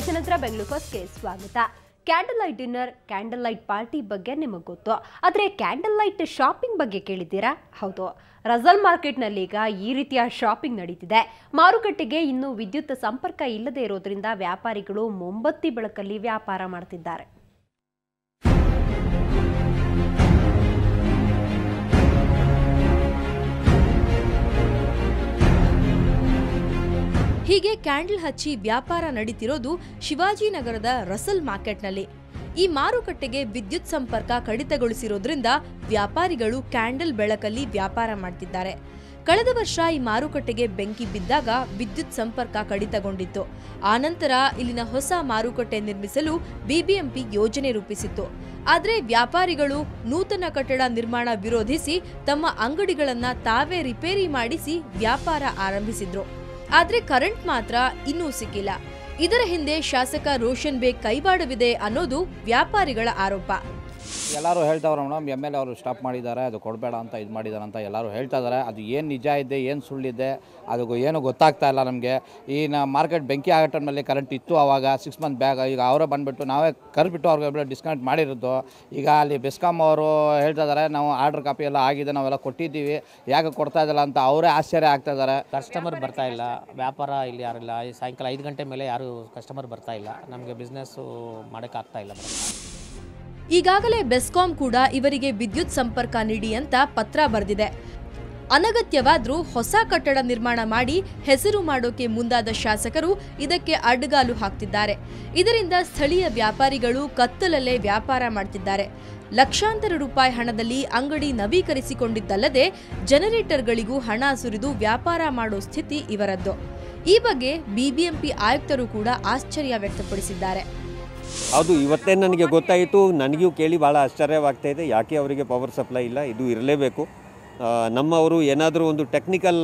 ಬ್ರೇಕ್ನ ನಂತರ ಬೆಂಗಳೂರು ಫಸ್ಟ್ಗೆ ಸ್ವಾಗತ. Candle light dinner, candle light party ಬಗ್ಗೆ ನಿಮಗೆ ಗೊತ್ತು. ಆದರೆ ಕ್ಯಾಂಡಲ್ ಲೈಟ್ ಶಾಪಿಂಗ್ ಬಗ್ಗೆ ಕೇಳಿದ್ದೀರಾ? ಹೌದು, ರಸಲ್ ಮಾರ್ಕೆಟ್ನಲ್ಲಿ ಈಗ ಈ ರೀತಿಯ ಶಾಪಿಂಗ್ ನಡೀತಿದೆ. ಮಾರುಕಟ್ಟೆಗೆ ಇನ್ನೂ ವಿದ್ಯುತ್ ಸಂಪರ್ಕ ಇಲ್ಲದೆ ಇರೋದ್ರಿಂದ ವ್ಯಾಪಾರಿಗಳು ಮೊಂಬತ್ತಿ ಬೆಳಕಲ್ಲಿ ವ್ಯಾಪಾರ ಮಾಡ್ತಿದ್ದಾರೆ. ಹೀಗೆ ಕ್ಯಾಂಡಲ್ ಹಚ್ಚಿ ವ್ಯಾಪಾರ ನಡೀತಿರೋದು ಶಿವಾಜಿನಗರದ ರಸಲ್ ಮಾರ್ಕೆಟ್ನಲ್ಲಿ. ಈ ಮಾರುಕಟ್ಟೆಗೆ ವಿದ್ಯುತ್ ಸಂಪರ್ಕ ಕಡಿತಗೊಳಿಸಿರೋದ್ರಿಂದ ವ್ಯಾಪಾರಿಗಳು ಕ್ಯಾಂಡಲ್ ಬೆಳಕಲ್ಲಿ ವ್ಯಾಪಾರ ಮಾಡ್ತಿದ್ದಾರೆ. ಕಳೆದ ವರ್ಷ ಈ ಮಾರುಕಟ್ಟೆಗೆ ಬೆಂಕಿ ಬಿದ್ದಾಗ ವಿದ್ಯುತ್ ಸಂಪರ್ಕ ಕಡಿತಗೊಂಡಿತ್ತು. ಆನಂತರ ಇಲ್ಲಿನ ಹೊಸ ಮಾರುಕಟ್ಟೆ ನಿರ್ಮಿಸಲು ಬಿಬಿಎಂಪಿ ಯೋಜನೆ ರೂಪಿಸಿತ್ತು. ಆದರೆ ವ್ಯಾಪಾರಿಗಳು ನೂತನ ಕಟ್ಟಡ ನಿರ್ಮಾಣ ವಿರೋಧಿಸಿ ತಮ್ಮ ಅಂಗಡಿಗಳನ್ನ ತಾವೇ ರಿಪೇರಿ ಮಾಡಿಸಿ ವ್ಯಾಪಾರ ಆರಂಭಿಸಿದ್ರು. ಆದ್ರೆ ಕರೆಂಟ್ ಮಾತ್ರ ಇನ್ನೂ ಸಿಕ್ಕಿಲ್ಲ. ಇದರ ಹಿಂದೆ ಶಾಸಕ ರೋಷನ್ ಬೇಗ್ ಕೈವಾಡವಿದೆ ಅನ್ನೋದು ವ್ಯಾಪಾರಿಗಳ ಆರೋಪ. ಎಲ್ಲರೂ ಹೇಳ್ತಾವ್ರೆ ಮೇಡಮ್, MLA ಅವರು ಸ್ಟಾಪ್ ಮಾಡಿದ್ದಾರೆ, ಅದು ಕೊಡಬೇಡ ಅಂತ ಇದು ಮಾಡಿದ್ದಾರೆ ಅಂತ ಎಲ್ಲರೂ ಹೇಳ್ತಾ ಇದ್ದಾರೆ. ಅದು ಏನು ನಿಜ ಇದೆ, ಏನು ಸುಳ್ಳಿದೆ, ಅದು ಏನು ಗೊತ್ತಾಗ್ತಾ ಇಲ್ಲ ನಮಗೆ. ಈ ಮಾರ್ಕೆಟ್ ಬೆಂಕಿ ಆಗೋ ಟೈಮ್ನಲ್ಲಿ ಕರೆಂಟ್ ಇತ್ತು ಆವಾಗ 6 ಮಂತ್ ಬ್ಯಾಗ್. ಈಗ ಅವರೇ ಬಂದುಬಿಟ್ಟು ನಾವೇ ಕರೆದ್ಬಿಟ್ಟು ಅವ್ರಿಗೆ ಡಿಸ್ಕನೆಕ್ಟ್ ಮಾಡಿರೋದು. ಈಗ ಅಲ್ಲಿ ಬೆಸ್ಕಾಂ ಅವರು ಹೇಳ್ತಾ ಇದ್ದಾರೆ, ನಾವು ಆರ್ಡರ್ ಕಾಪಿ ಎಲ್ಲ ಆಗಿದೆ, ನಾವೆಲ್ಲ ಕೊಟ್ಟಿದ್ದೀವಿ, ಯಾಕೆ ಕೊಡ್ತಾ ಇದ್ದಿಲ್ಲ ಅಂತ ಅವರೇ ಆಶ್ಚರ್ಯ ಆಗ್ತಾ ಇದ್ದಾರೆ. ಕಸ್ಟಮರ್ ಬರ್ತಾ ಇಲ್ಲ, ವ್ಯಾಪಾರ ಇಲ್ಲಿ ಯಾರಿಲ್ಲ. ಸಾಯಂಕಾಲ 5 ಗಂಟೆ ಮೇಲೆ ಯಾರು ಕಸ್ಟಮರ್ ಬರ್ತಾ ಇಲ್ಲ, ನಮಗೆ ಬಿಸ್ನೆಸ್ಸು ಮಾಡೋಕ್ಕಾಗ್ತಾ ಇಲ್ಲ. ಈಗಾಗಲೇ ಬೆಸ್ಕಾಂ ಕೂಡ ಇವರಿಗೆ ವಿದ್ಯುತ್ ಸಂಪರ್ಕ ನೀಡಿ ಅಂತ ಪತ್ರ ಬರೆದಿದೆ. ಅನಗತ್ಯವಾದ್ರೂ ಹೊಸ ಕಟ್ಟಡ ನಿರ್ಮಾಣ ಮಾಡಿ ಹೆಸರು ಮಾಡೋಕೆ ಮುಂದಾದ ಶಾಸಕರು ಇದಕ್ಕೆ ಅಡ್ಡಗಾಲು ಹಾಕ್ತಿದ್ದಾರೆ. ಇದರಿಂದ ಸ್ಥಳೀಯ ವ್ಯಾಪಾರಿಗಳು ಕತ್ತಲಲ್ಲೇ ವ್ಯಾಪಾರ ಮಾಡ್ತಿದ್ದಾರೆ. ಲಕ್ಷಾಂತರ ರೂಪಾಯಿ ಹಣದಲ್ಲಿ ಅಂಗಡಿ ನವೀಕರಿಸಿಕೊಂಡಿದ್ದಲ್ಲದೆ ಜನರೇಟರ್ಗಳಿಗೂ ಹಣ ಸುರಿದು ವ್ಯಾಪಾರ ಮಾಡೋ ಸ್ಥಿತಿ ಇವರದ್ದು. ಈ ಬಗ್ಗೆ ಬಿಬಿಎಂಪಿ ಆಯುಕ್ತರು ಕೂಡ ಆಶ್ಚರ್ಯ ವ್ಯಕ್ತಪಡಿಸಿದ್ದಾರೆ. ಅದು ಇವತ್ತೇ ನನಗೆ ಗೊತ್ತಾಯಿತು. ನನಗೂ ಕೇಳಿ ಭಾಳ ಆಶ್ಚರ್ಯವಾಗ್ತಾ ಇದೆ. ಯಾಕೆ ಅವರಿಗೆ ಪವರ್ ಸಪ್ಲೈ ಇಲ್ಲ, ಇದು ಇರಲೇಬೇಕು. ನಮ್ಮವರು ಏನಾದರೂ ಒಂದು ಟೆಕ್ನಿಕಲ್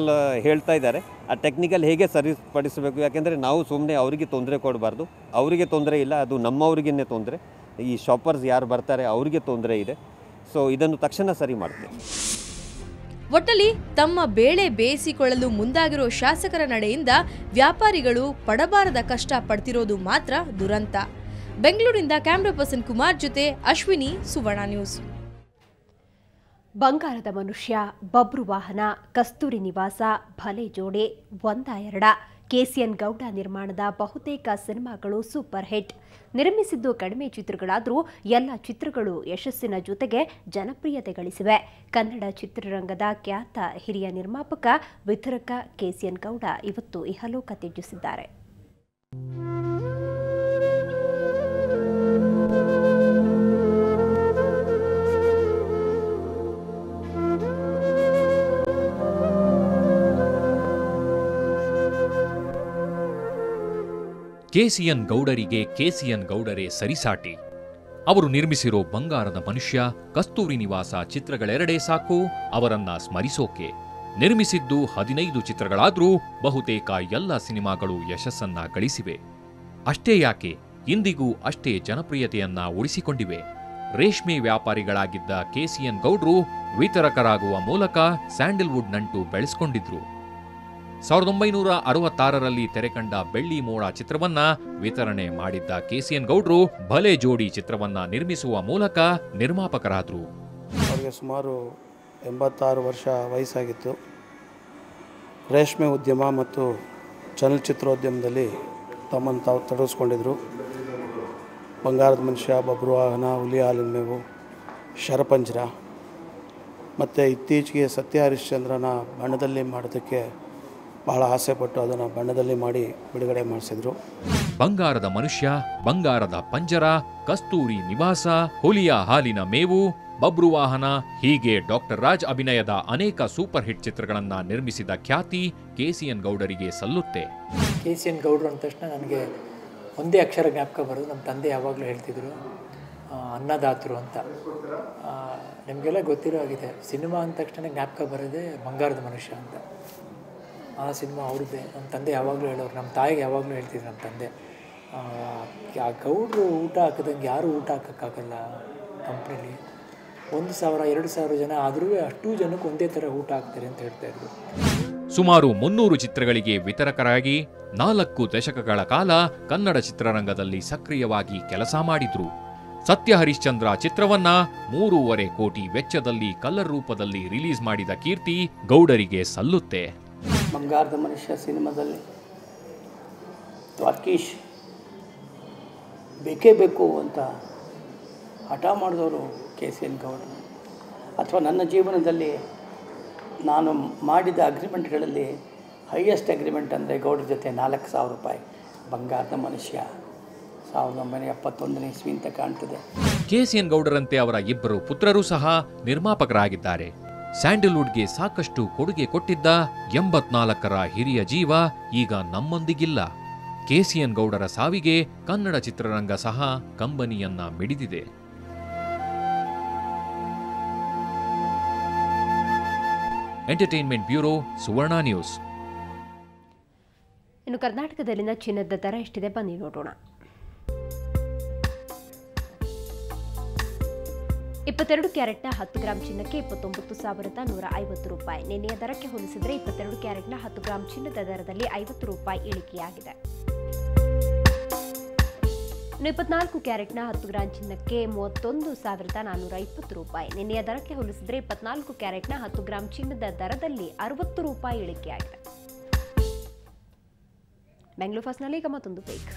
ಹೇಳ್ತಾ ಇದ್ದಾರೆ, ಆ ಟೆಕ್ನಿಕಲ್ ಹೇಗೆ ಸರಿಪಡಿಸಬೇಕು. ಯಾಕೆಂದರೆ ನಾವು ಸುಮ್ಮನೆ ಅವರಿಗೆ ತೊಂದರೆ ಕೊಡಬಾರ್ದು. ಅವರಿಗೆ ತೊಂದರೆ ಇಲ್ಲ, ಅದು ನಮ್ಮವ್ರಿಗೇ ತೊಂದರೆ. ಈ ಶಾಪರ್ಸ್ ಯಾರು ಬರ್ತಾರೆ ಅವರಿಗೆ ತೊಂದರೆ ಇದೆ. ಸೊ ಇದನ್ನು ತಕ್ಷಣ ಸರಿ ಮಾಡ್ತೇವೆ. ಒಟ್ಟಲ್ಲಿ ತಮ್ಮ ಬೇಳೆ ಬೇಯಿಸಿಕೊಳ್ಳಲು ಮುಂದಾಗಿರೋ ಶಾಸಕರ ನಡೆಯಿಂದ ವ್ಯಾಪಾರಿಗಳು ಪಡಬಾರದ ಕಷ್ಟ ಪಡ್ತಿರೋದು ಮಾತ್ರ ದುರಂತ. ಬೆಂಗಳೂರಿನಿಂದ ಕ್ಯಾಮ್ರಾ ಪರ್ಸನ್ ಕುಮಾರ್ ಜೊತೆ ಅಶ್ವಿನಿ, ಸುವರ್ಣ ನ್ಯೂಸ್. ಬಂಗಾರದ ಮನುಷ್ಯ, ಬಬ್ರು ವಾಹನ, ಕಸ್ತೂರಿ ನಿವಾಸ, ಭಲೆ ಜೋಡೆ, ಒಂದ ಎರಡ, KCN ಗೌಡ ನಿರ್ಮಾಣದ ಬಹುತೇಕ ಸಿನಿಮಾಗಳು ಸೂಪರ್ ಹಿಟ್. ನಿರ್ಮಿಸಿದ್ದು ಕಡಿಮೆ ಚಿತ್ರಗಳಾದರೂ ಎಲ್ಲ ಚಿತ್ರಗಳು ಯಶಸ್ಸಿನ ಜೊತೆಗೆ ಜನಪ್ರಿಯತೆ ಗಳಿಸಿವೆ. ಕನ್ನಡ ಚಿತ್ರರಂಗದ ಖ್ಯಾತ ಹಿರಿಯ ನಿರ್ಮಾಪಕ ವಿತರಕ KCN ಗೌಡ ಇವತ್ತು ಇಹಲೋಕ ತ್ಯಜಿಸಿದ್ದಾರೆ. KCN ಗೌಡರಿಗೆ KCN ಗೌಡರೇ ಸರಿಸಾಟಿ. ಅವರು ನಿರ್ಮಿಸಿರೋ ಬಂಗಾರದ ಮನುಷ್ಯ, ಕಸ್ತೂರಿ ನಿವಾಸ ಚಿತ್ರಗಳೆರಡೇ ಸಾಕು ಅವರನ್ನ ಸ್ಮರಿಸೋಕೆ. ನಿರ್ಮಿಸಿದ್ದು 15 ಚಿತ್ರಗಳಾದ್ರೂ ಬಹುತೇಕ ಎಲ್ಲ ಸಿನಿಮಾಗಳು ಯಶಸ್ಸನ್ನ ಗಳಿಸಿವೆ. ಅಷ್ಟೇ ಯಾಕೆ, ಇಂದಿಗೂ ಅಷ್ಟೇ ಜನಪ್ರಿಯತೆಯನ್ನ ಉಳಿಸಿಕೊಂಡಿವೆ. ರೇಷ್ಮೆ ವ್ಯಾಪಾರಿಗಳಾಗಿದ್ದ KCN ಗೌಡ್ರು ವಿತರಕರಾಗುವ ಮೂಲಕ ಸ್ಯಾಂಡಲ್ವುಡ್ ನಂಟು ಬೆಳೆಸಿಕೊಂಡಿದ್ರು. 1966ರಲ್ಲಿ ತೆರೆಕಂಡ ಬೆಳ್ಳಿ ಮೋಡ ಚಿತ್ರವನ್ನ ವಿತರಣೆ ಮಾಡಿದ್ದ KCN ಗೌಡ್ರು ಭಲೆ ಜೋಡಿ ಚಿತ್ರವನ್ನ ನಿರ್ಮಿಸುವ ಮೂಲಕ ನಿರ್ಮಾಪಕರಾದ್ರು. ಅವರಿಗೆ ಸುಮಾರು 86 ವರ್ಷ ವಯಸ್ಸಾಗಿತ್ತು. ರೇಷ್ಮೆ ಉದ್ಯಮ ಮತ್ತು ಚಲನಚಿತ್ರೋದ್ಯಮದಲ್ಲಿ ತಮ್ಮನ್ನು ತಾವು ತೊಡಗಿಸ್ಕೊಂಡಿದ್ರು. ಬಂಗಾರದ ಮನುಷ್ಯ, ಬಬ್ರು ವಾಹನ, ಹುಲಿ ಹಾಲಿನ ಮೇವು, ಶರಪಂಜರ ಮತ್ತು ಇತ್ತೀಚೆಗೆ ಸತ್ಯ ಹರಿಶ್ಚಂದ್ರನ ಬಣ್ಣದಲ್ಲಿ ಮಾಡೋದಕ್ಕೆ ಬಹಳ ಆಸೆಪಟ್ಟು ಅದನ್ನು ಬಣ್ಣದಲ್ಲಿ ಮಾಡಿ ಬಿಡುಗಡೆ ಮಾಡಿಸಿದ್ರು. ಬಂಗಾರದ ಮನುಷ್ಯ, ಬಂಗಾರದ ಪಂಜರ, ಕಸ್ತೂರಿ ನಿವಾಸ, ಹುಲಿಯ ಹಾಲಿನ ಮೇವು, ಬಬ್ರು ವಾಹನ ಹೀಗೆ ಡಾಕ್ಟರ್ ರಾಜ್ ಅಭಿನಯದ ಅನೇಕ ಸೂಪರ್ ಹಿಟ್ ಚಿತ್ರಗಳನ್ನ ನಿರ್ಮಿಸಿದ ಖ್ಯಾತಿ KCN ಗೌಡರಿಗೆ ಸಲ್ಲುತ್ತೆ. KCN ಗೌಡ್ರು ಅಂದ ತಕ್ಷಣ ನನಗೆ ಒಂದೇ ಅಕ್ಷರ ಜ್ಞಾಪಕ ಬರೋದು. ನಮ್ಮ ತಂದೆ ಯಾವಾಗಲೂ ಹೇಳ್ತಿದ್ರು ಅನ್ನದಾತರು ಅಂತ. ನಿಮಗೆಲ್ಲ ಗೊತ್ತಿರೋ ಆಗಿದೆ, ಸಿನಿಮಾ ಅಂದ ತಕ್ಷಣ ಜ್ಞಾಪಕ ಬರೋದೇ ಬಂಗಾರದ ಮನುಷ್ಯ ಅಂತ. ಆ ಸಿನಿಮಾ ಅವ್ರದ್ದೇ. ನಮ್ಮ ತಂದೆ ಯಾವಾಗಲೂ ಹೇಳೋರು, ನಮ್ಮ ತಾಯಿಗೆ ಯಾವಾಗಲೂ ಹೇಳ್ತಿದ್ರು ನಮ್ಮ ತಂದೆ, ಆ ಗೌಡ್ರು ಊಟ ಹಾಕಿದಂಗೆ ಯಾರೂ ಊಟ ಹಾಕೋಕ್ಕಾಗಲ್ಲ ಕಂಪ್ನೀಲಿ. 1,000 2,000 ಜನ ಆದರೂ ಅಷ್ಟು ಜನಕ್ಕೆ ಒಂದೇ ಥರ ಊಟ ಹಾಕ್ತಾರೆ ಅಂತ ಹೇಳ್ತಾಯಿದ್ರು. ಸುಮಾರು 300 ಚಿತ್ರಗಳಿಗೆ ವಿತರಕರಾಗಿ 4 ದಶಕಗಳ ಕಾಲ ಕನ್ನಡ ಚಿತ್ರರಂಗದಲ್ಲಿ ಸಕ್ರಿಯವಾಗಿ ಕೆಲಸ ಮಾಡಿದ್ರು. ಸತ್ಯ ಹರಿಶ್ಚಂದ್ರ ಚಿತ್ರವನ್ನ 3.5 ಕೋಟಿ ವೆಚ್ಚದಲ್ಲಿ ಕಲರ್ ರೂಪದಲ್ಲಿ ರಿಲೀಸ್ ಮಾಡಿದ ಕೀರ್ತಿ ಗೌಡರಿಗೆ ಸಲ್ಲುತ್ತೆ. ಬಂಗಾರದ ಮನುಷ್ಯ ಸಿನಿಮಾದಲ್ಲಿ ದ್ವಾರಕೀಶ್ ಬೇಕೇ ಬೇಕು ಅಂತ ಹಠ ಮಾಡಿದವರು KCN ಗೌಡರು. ಅಥವಾ ನನ್ನ ಜೀವನದಲ್ಲಿ ನಾನು ಮಾಡಿದ ಅಗ್ರಿಮೆಂಟ್ಗಳಲ್ಲಿ ಹೈಯೆಸ್ಟ್ ಅಗ್ರಿಮೆಂಟ್ ಅಂದರೆ ಗೌಡ್ರ ಜೊತೆ 4,000 ರೂಪಾಯಿ. ಬಂಗಾರದ ಮನುಷ್ಯ 1971ನೇ ಇಸ್ವಿ ಅಂತ ಕಾಣ್ತದೆ. KCN ಗೌಡರಂತೆ ಅವರ ಇಬ್ಬರು ಪುತ್ರರು ಸಹ ನಿರ್ಮಾಪಕರಾಗಿದ್ದಾರೆ. ಸ್ಯಾಂಡಲ್ವುಡ್ಗೆ ಸಾಕಷ್ಟು ಕೊಡುಗೆ ಕೊಟ್ಟಿದ್ದ 84ರ ಹಿರಿಯ ಜೀವ ಈಗ ನಮ್ಮೊಂದಿಗಿಲ್ಲ. KCN ಗೌಡರ ಸಾವಿಗೆ ಕನ್ನಡ ಚಿತ್ರರಂಗ ಸಹ ಕಂಬನಿಯನ್ನ ಮಿಡಿದಿದೆ. ಎಂಟರ್ಟೈನ್ಮೆಂಟ್ ಬ್ಯೂರೋ, ಸುವರ್ಣ ನ್ಯೂಸ್. ಇನ್ನು ಕರ್ನಾಟಕದಲ್ಲಿನ ಚಿನ್ನದ ದರ ಎಷ್ಟಿದೆ ಬನ್ನಿ ನೋಡೋಣ. 22 ಕ್ಯಾರೆಟ್ನ 10 ಗ್ರಾಂ ಚಿನ್ನಕ್ಕೆ 29,150 ರೂಪಾಯಿ. ನಿನ್ನೆಯ ದರಕ್ಕೆ ಹೋಲಿಸಿದರೆ 22 ಕ್ಯಾರೆಟ್ನ 10 ಗ್ರಾಂ ಚಿನ್ನದ ದರದಲ್ಲಿ 50 ರೂಪಾಯಿ ಇಳಿಕೆಯಾಗಿದೆ. 24 ಕ್ಯಾರೆಟ್ನ 10 ಗ್ರಾಂ ಚಿನ್ನಕ್ಕೆ 31,420 ರೂಪಾಯಿ. ನಿನ್ನೆಯ ದರಕ್ಕೆ ಹೋಲಿಸಿದರೆ 24 ಕ್ಯಾರೆಟ್ನ 10 ಗ್ರಾಂ ಚಿನ್ನದ ದರದಲ್ಲಿ 60 ರೂಪಾಯಿ ಇಳಿಕೆಯಾಗಿದೆ. ಬೆಂಗಳೂರು ಫಸ್ಟ್ನಲ್ಲಿ ಈಗ ಮತ್ತೊಂದು ಬ್ರೇಕ್.